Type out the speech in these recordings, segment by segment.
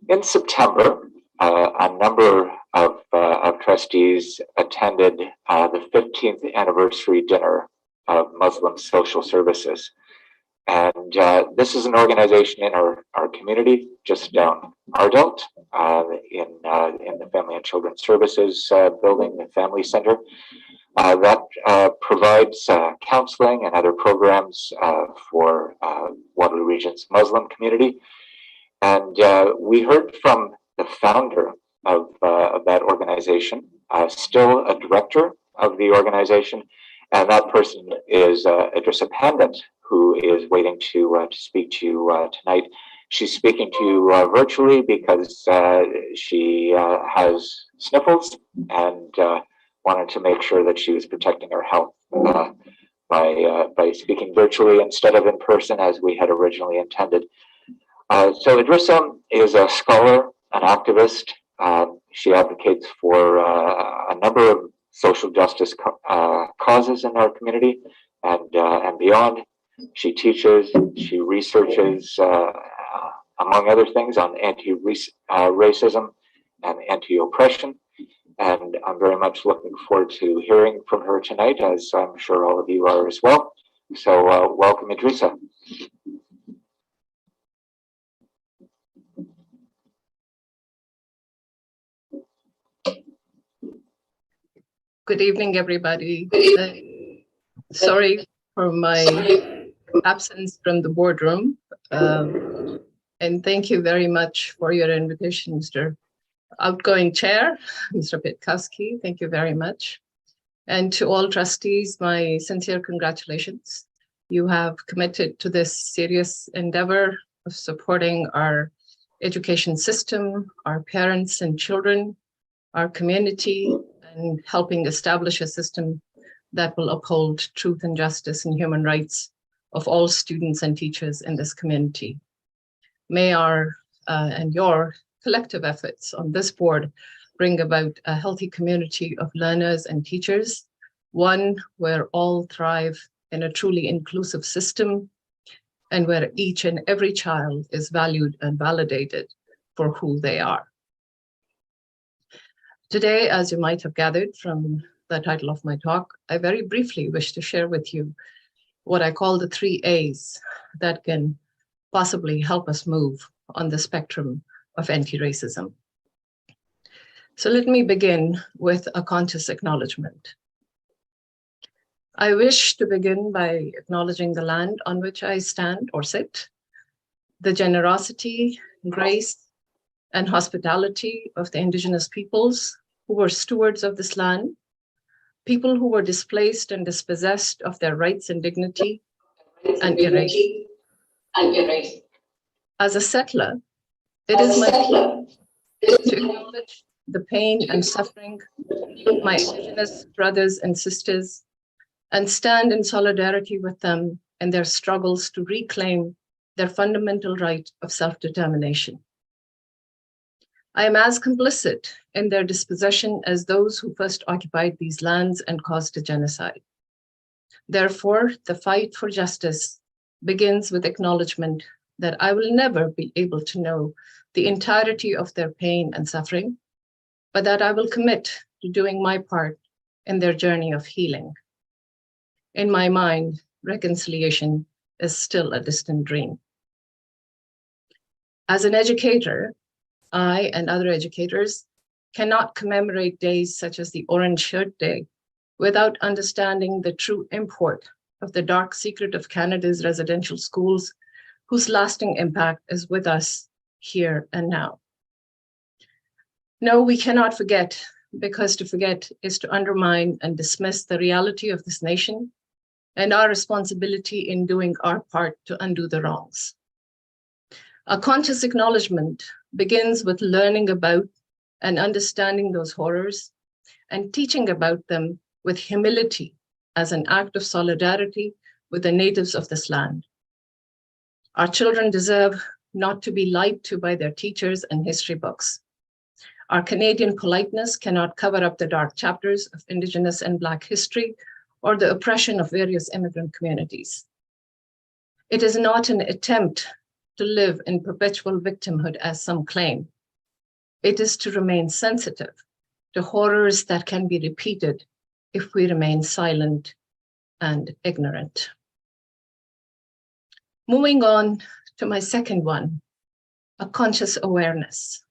In September, a number of trustees attended the 15th anniversary dinner of Muslim Social Services. And this is an organization in our community, just down Ardelt, in the Family and Children's Services building, the Family Center, that provides counseling and other programs for Waterloo Region's Muslim community. And we heard from the founder of that organization, still a director of the organization, and that person is Idrisa Pandit, who is waiting to speak to you tonight. She's speaking to you virtually because she has sniffles and wanted to make sure that she was protecting her health by speaking virtually instead of in person as we had originally intended. So Idrisa is a scholar, an activist. She advocates for a number of social justice causes in our community and beyond. She teaches, she researches, among other things, on anti-racism and anti-oppression. And I'm very much looking forward to hearing from her tonight, as I'm sure all of you are as well. So welcome, Idrisa. Good evening, everybody. Sorry for my absence from the boardroom. And thank you very much for your invitation, Mr. Outgoing Chair, Mr. Pitkowski. Thank you very much. And to all trustees, my sincere congratulations. You have committed to this serious endeavor of supporting our education system, our parents and children, our community, and helping establish a system that will uphold truth and justice and human rights of all students and teachers in this community. May our and your collective efforts on this board bring about a healthy community of learners and teachers, one where all thrive in a truly inclusive system and where each and every child is valued and validated for who they are. Today, as you might have gathered from the title of my talk, I very briefly wish to share with you what I call the 3 A's that can possibly help us move on the spectrum of anti-racism. So let me begin with a conscious acknowledgement. I wish to begin by acknowledging the land on which I stand or sit, the generosity, grace, and hospitality of the indigenous peoples who were stewards of this land, people who were displaced and dispossessed of their rights and dignity and erased. As a settler, it is my pleasure to acknowledge the pain and suffering of my indigenous brothers and sisters and stand in solidarity with them in their struggles to reclaim their fundamental right of self-determination. I am as complicit in their dispossession as those who first occupied these lands and caused a genocide. Therefore, the fight for justice begins with acknowledgement that I will never be able to know the entirety of their pain and suffering, but that I will commit to doing my part in their journey of healing. In my mind, reconciliation is still a distant dream. As an educator, I and other educators cannot commemorate days such as the Orange Shirt Day without understanding the true import of the dark secret of Canada's residential schools, whose lasting impact is with us here and now. No, we cannot forget, because to forget is to undermine and dismiss the reality of this nation and our responsibility in doing our part to undo the wrongs. A conscious acknowledgement begins with learning about and understanding those horrors and teaching about them with humility as an act of solidarity with the natives of this land. Our children deserve not to be lied to by their teachers and history books. Our Canadian politeness cannot cover up the dark chapters of Indigenous and Black history or the oppression of various immigrant communities. It is not an attempt to live in perpetual victimhood, as some claim, It is to remain sensitive to horrors that can be repeated if we remain silent and ignorant. Moving on to my second one, a conscious awareness.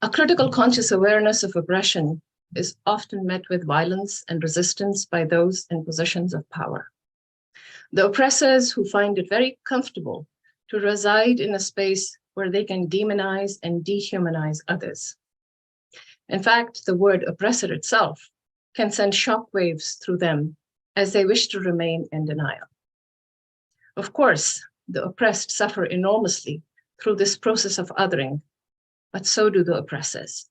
A critical conscious awareness of oppression is often met with violence and resistance by those in positions of power. The oppressors who find it very comfortable to reside in a space where they can demonize and dehumanize others. In fact, the word oppressor itself can send shockwaves through them as they wish to remain in denial. Of course, the oppressed suffer enormously through this process of othering, but so do the oppressors.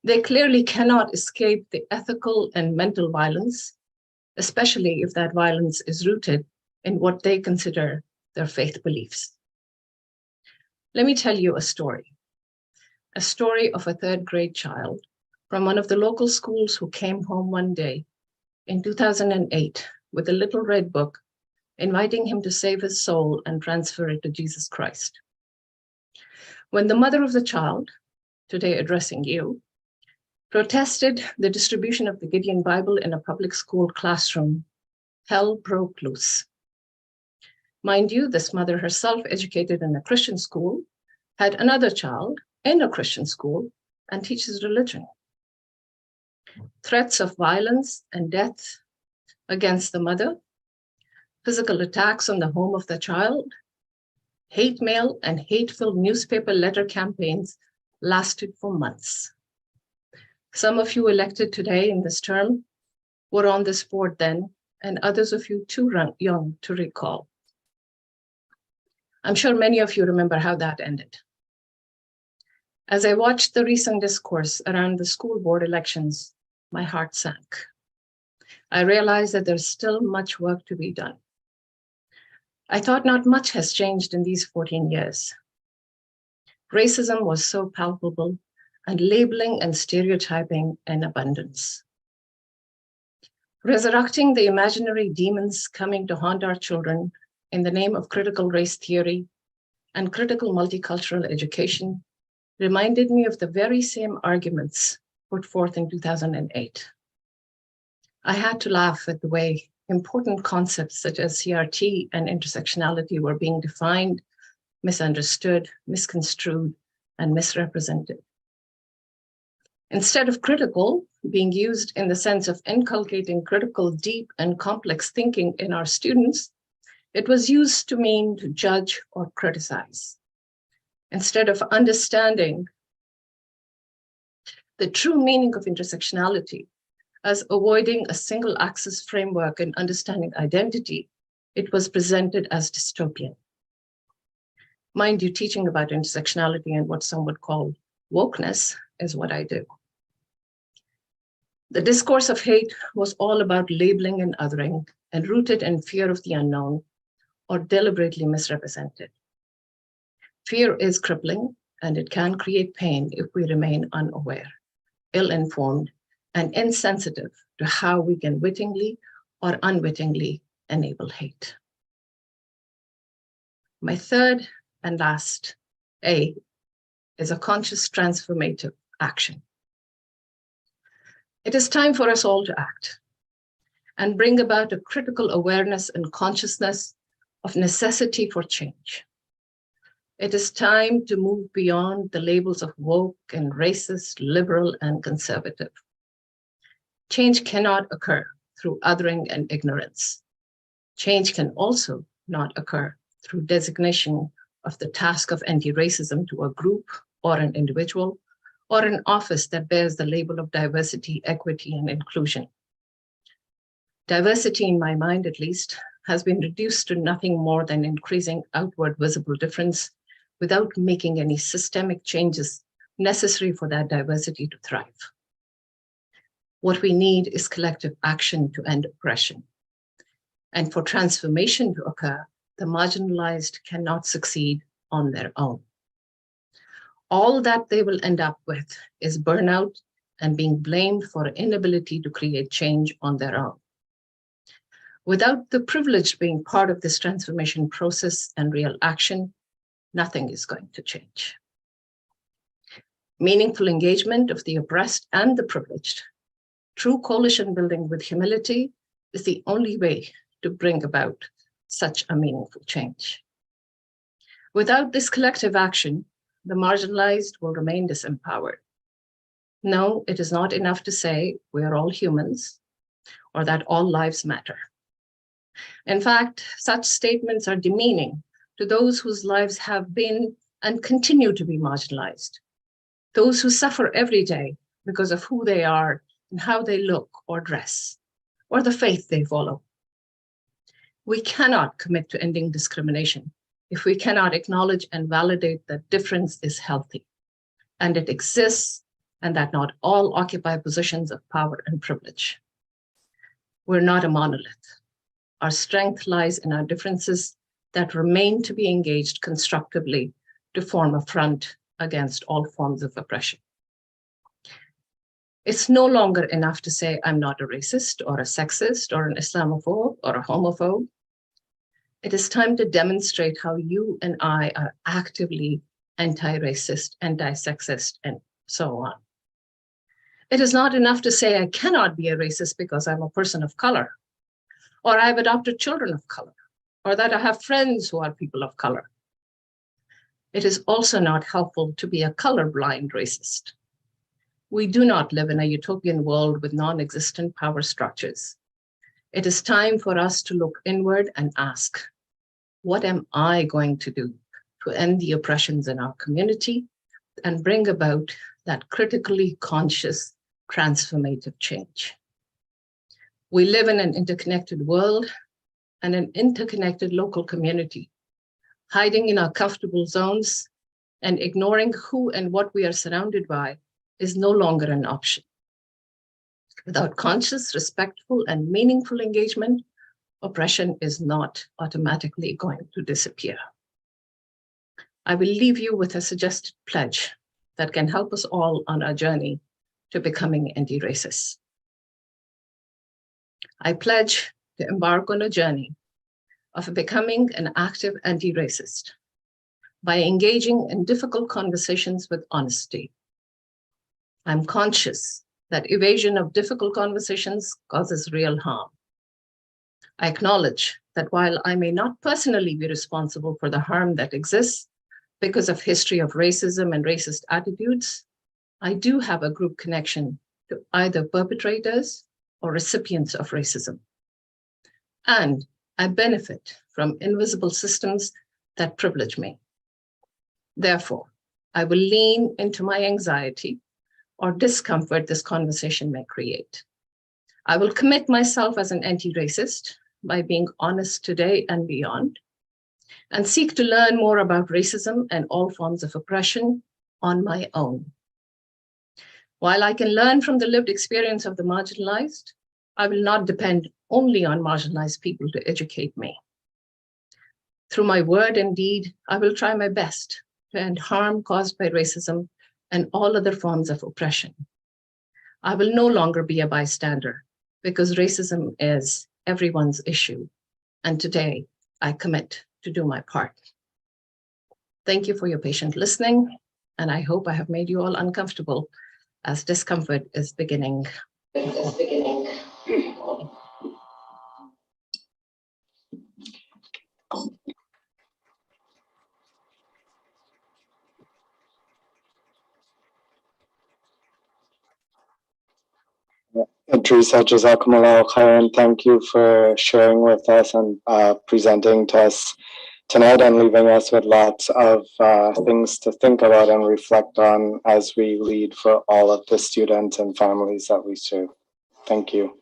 They clearly cannot escape the ethical and mental violence, especially if that violence is rooted in what they consider their faith beliefs. Let me tell you a story of a third grade child from one of the local schools who came home one day in 2008 with a little red book inviting him to save his soul and transfer it to Jesus Christ. When the mother of the child, today addressing you, protested the distribution of the Gideon Bible in a public school classroom, hell broke loose. Mind you, this mother herself, educated in a Christian school, had another child in a Christian school and teaches religion. Threats of violence and death against the mother, physical attacks on the home of the child, hate mail and hate-filled newspaper letter campaigns lasted for months. Some of you elected today in this term were on this board then, and others of you too young to recall. I'm sure many of you remember how that ended. As I watched the recent discourse around the school board elections, my heart sank. I realized that there's still much work to be done. I thought not much has changed in these 14 years. Racism was so palpable, and labeling and stereotyping in abundance. Resurrecting the imaginary demons coming to haunt our children in the name of critical race theory and critical multicultural education reminded me of the very same arguments put forth in 2008. I had to laugh at the way important concepts such as CRT and intersectionality were being defined, misunderstood, misconstrued, and misrepresented. Instead of critical being used in the sense of inculcating critical, deep, and complex thinking in our students, it was used to mean to judge or criticize. Instead of understanding the true meaning of intersectionality as avoiding a single axis framework and understanding identity, it was presented as dystopian. Mind you, teaching about intersectionality and what some would call wokeness is what I do. The discourse of hate was all about labeling and othering and rooted in fear of the unknown or deliberately misrepresented. Fear is crippling and it can create pain if we remain unaware, ill-informed, and insensitive to how we can wittingly or unwittingly enable hate. My third and last A is a conscious transformative action. It is time for us all to act and bring about a critical awareness and consciousness of necessity for change. It is time to move beyond the labels of woke and racist, liberal and conservative. Change cannot occur through othering and ignorance. Change can also not occur through designation of the task of anti-racism to a group or an individual, or an office that bears the label of diversity, equity, and inclusion. Diversity, in my mind at least, has been reduced to nothing more than increasing outward visible difference without making any systemic changes necessary for that diversity to thrive. What we need is collective action to end oppression. And for transformation to occur, the marginalized cannot succeed on their own. All that they will end up with is burnout and being blamed for inability to create change on their own. Without the privilege being part of this transformation process and real action, nothing is going to change. meaningful engagement of the oppressed and the privileged. True coalition building with humility is the only way to bring about such a meaningful change. Without this collective action, the marginalized will remain disempowered. No, it is not enough to say we are all humans or that all lives matter. In fact, such statements are demeaning to those whose lives have been and continue to be marginalized, those who suffer every day because of who they are and how they look or dress, or the faith they follow. We cannot commit to ending discrimination if we cannot acknowledge and validate that difference is healthy, and it exists, and that not all occupy positions of power and privilege. We're not a monolith. Our strength lies in our differences that remain to be engaged constructively to form a front against all forms of oppression. It's no longer enough to say I'm not a racist or a sexist or an Islamophobe or a homophobe. It is time to demonstrate how you and I are actively anti-racist, anti-sexist, and so on. It is not enough to say I cannot be a racist because I'm a person of color, or I've adopted children of color, or that I have friends who are people of color. It is also not helpful to be a colorblind racist. We do not live in a utopian world with non-existent power structures. It is time for us to look inward and ask, what am I going to do to end the oppressions in our community and bring about that critically conscious, transformative change? We live in an interconnected world and an interconnected local community. Hiding in our comfortable zones and ignoring who and what we are surrounded by is no longer an option. Without conscious, respectful, and meaningful engagement, oppression is not automatically going to disappear. I will leave you with a suggested pledge that can help us all on our journey to becoming anti-racist. I pledge to embark on a journey of becoming an active anti-racist by engaging in difficult conversations with honesty. I'm conscious that evasion of difficult conversations causes real harm. I acknowledge that while I may not personally be responsible for the harm that exists because of history of racism and racist attitudes, I do have a group connection to either perpetrators or recipients of racism. And I benefit from invisible systems that privilege me. Therefore, I will lean into my anxiety or discomfort this conversation may create. I will commit myself as an anti-racist by being honest today and beyond, and seek to learn more about racism and all forms of oppression on my own. While I can learn from the lived experience of the marginalized, I will not depend only on marginalized people to educate me. Through my word and deed, I will try my best to end harm caused by racism and all other forms of oppression. I will no longer be a bystander because racism is everyone's issue. And today I commit to do my part. Thank you for your patient listening. And I hope I have made you all uncomfortable as discomfort is beginning. Idrisa, Jazakumullah khairan. Thank you for sharing with us and presenting to us tonight and leaving us with lots of things to think about and reflect on as we lead for all of the students and families that we serve. Thank you.